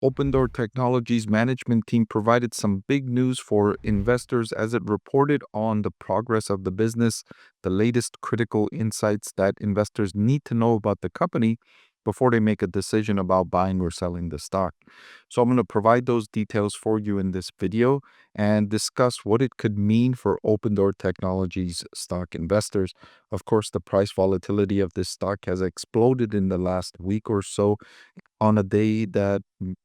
Opendoor Technologies management team provided some big news for investors as it reported on the progress of the business, the latest critical insights that investors need to know about the company before they make a decision about buying or selling the stock. So I'm going to provide those details for you in this video and discuss what it could mean for Opendoor Technologies stock investors. Of course, the price volatility of this stock has exploded in the last week or so on a day that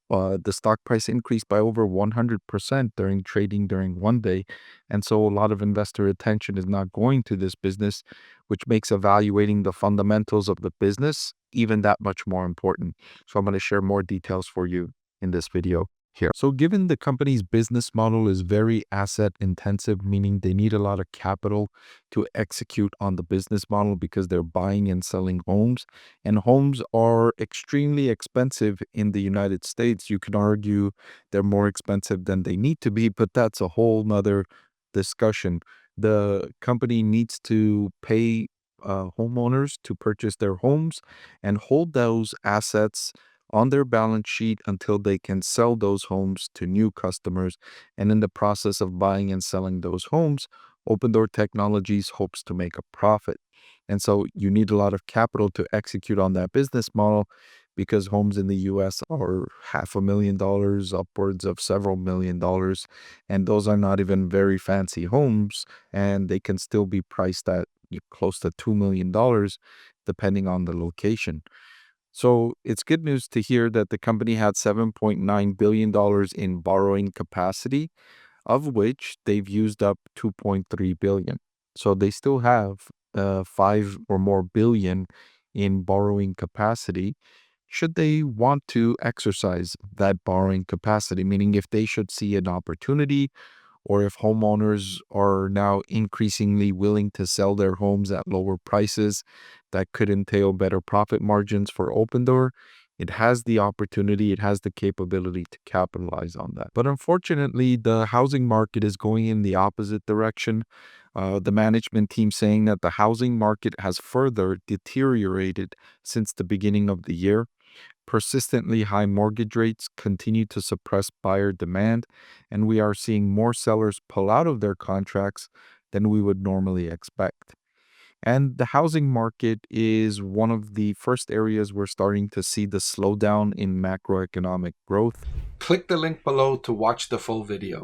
the stock price increased by over 100% during trading during one day. And so a lot of investor attention is not going to this business, which makes evaluating the fundamentals of the business even that much more important. So I'm going to share more details for you in this video here. So given the company's business model is very asset intensive, meaning they need a lot of capital to execute on the business model because they're buying and selling homes, and homes are extremely expensive in the United States. You can argue they're more expensive than they need to be, but that's a whole nother discussion. The company needs to pay homeowners to purchase their homes and hold those assets on their balance sheet until they can sell those homes to new customers. And in the process of buying and selling those homes, Opendoor Technologies hopes to make a profit. And so you need a lot of capital to execute on that business model because homes in the US are $500,000, upwards of several $1,000,000. And those are not even very fancy homes, and they can still be priced at close to $2,000,000 depending on the location. So it's good news to hear that the company had $7.9 billion in borrowing capacity, of which they've used up 2.3 billion. So they still have 5 or more billion in borrowing capacity should they want to exercise that borrowing capacity, meaning if they should see an opportunity or if homeowners are now increasingly willing to sell their homes at lower prices that could entail better profit margins for Opendoor, it has the opportunity, it has the capability to capitalize on that. But unfortunately, the housing market is going in the opposite direction. The management team saying that the housing market has further deteriorated since the beginning of the year. Persistently high mortgage rates continue to suppress buyer demand, and we are seeing more sellers pull out of their contracts than we would normally expect. And the housing market is one of the first areas we're starting to see the slowdown in macroeconomic growth. Click the link below to watch the full video.